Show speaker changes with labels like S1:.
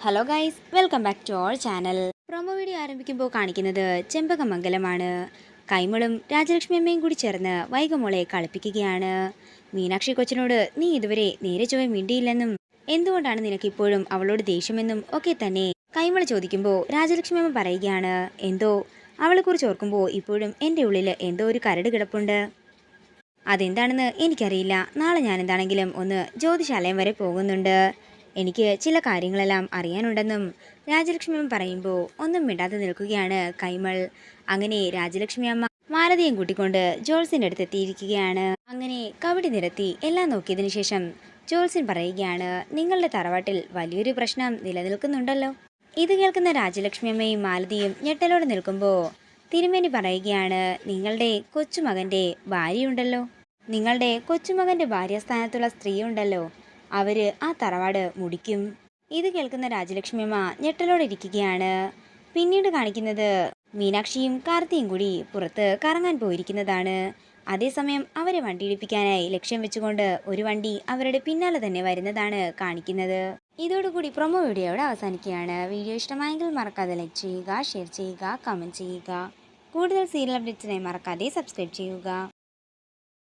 S1: Hello guys, welcome back to our channel. Promo video ആരംഭിക്കുമ്പോൾ കാണിക്കുന്നത് ചെമ്പകമംഗലമാണ്. കൈമളും രാജലക്ഷ്മി അമ്മയും കൂടി ചേർന്ന് വൈകമോളെ കളിപ്പിക്കുകയാണ്. മീനാക്ഷി കൊച്ചിനോട് നീ ഇതുവരെ നേരെ ചൊവ്വേ മിണ്ടിയില്ലെന്നും എന്തുകൊണ്ടാണ് നിനക്കിപ്പോഴും അവളോട് ദേഷ്യമെന്നും ഒക്കെ തന്നെ കൈമൾ ചോദിക്കുമ്പോൾ രാജലക്ഷ്മി അമ്മ പറയുകയാണ്, എന്തോ അവളെക്കുറിച്ച് ഓർക്കുമ്പോൾ ഇപ്പോഴും എൻ്റെ ഉള്ളിൽ എന്തോ ഒരു കരട് കിടപ്പുണ്ട്. അതെന്താണെന്ന് എനിക്കറിയില്ല. നാളെ ഞാൻ എന്താണെങ്കിലും ഒന്ന് ജ്യോതിശാലയം വരെ പോകുന്നുണ്ട്. എനിക്ക് ചില കാര്യങ്ങളെല്ലാം അറിയാനുണ്ടെന്നും രാജലക്ഷ്മി അമ്മ പറയുമ്പോൾ ഒന്നും മിണ്ടാതെ നിൽക്കുകയാണ് കൈമൾ. അങ്ങനെ രാജലക്ഷ്മി അമ്മ മാലതിയും കൂട്ടിക്കൊണ്ട് ജോൾസിൻ്റെ അടുത്ത് എത്തിയിരിക്കുകയാണ്. അങ്ങനെ കവടി നിരത്തി എല്ലാം നോക്കിയതിനു ശേഷം ജോൾസിൻ പറയുകയാണ്, നിങ്ങളുടെ തറവാട്ടിൽ വലിയൊരു പ്രശ്നം നിലനിൽക്കുന്നുണ്ടല്ലോ. ഇത് കേൾക്കുന്ന രാജലക്ഷ്മി അമ്മയും മാലതിയും ഞെട്ടലോടെ നിൽക്കുമ്പോൾ തിരുമേനി പറയുകയാണ്, നിങ്ങളുടെ കൊച്ചുമകൻ്റെ ഭാര്യയുണ്ടല്ലോ, നിങ്ങളുടെ കൊച്ചുമകൻ്റെ ഭാര്യാസ്ഥാനത്തുള്ള സ്ത്രീയുണ്ടല്ലോ, അവര് ആ തറവാട് മുടിക്കും. ഇത് കേൾക്കുന്ന രാജലക്ഷ്മിയമ്മ ഞെട്ടലോടെ ഇരിക്കുകയാണ്. പിന്നീട് കാണിക്കുന്നത് മീനാക്ഷിയും കാർത്തിയും കൂടി പുറത്ത് കറങ്ങാൻ പോയിരിക്കുന്നതാണ്. അതേസമയം അവരെ വണ്ടിയിടിപ്പിക്കാനായി ലക്ഷ്യം വെച്ചുകൊണ്ട് ഒരു വണ്ടി അവരുടെ പിന്നാലെ തന്നെ വരുന്നതാണ് കാണിക്കുന്നത്. ഇതോടുകൂടി പ്രൊമോ വീഡിയോ അവിടെ അവസാനിക്കുകയാണ്. വീഡിയോ ഇഷ്ടമായെങ്കിൽ മറക്കാതെ ലൈക്ക് ചെയ്യുക, ഷെയർ ചെയ്യുക, കമൻറ്റ് ചെയ്യുക. കൂടുതൽ സീരിയൽ അപ്ഡേറ്റ്സിനായി മറക്കാതെ സബ്സ്ക്രൈബ് ചെയ്യുക.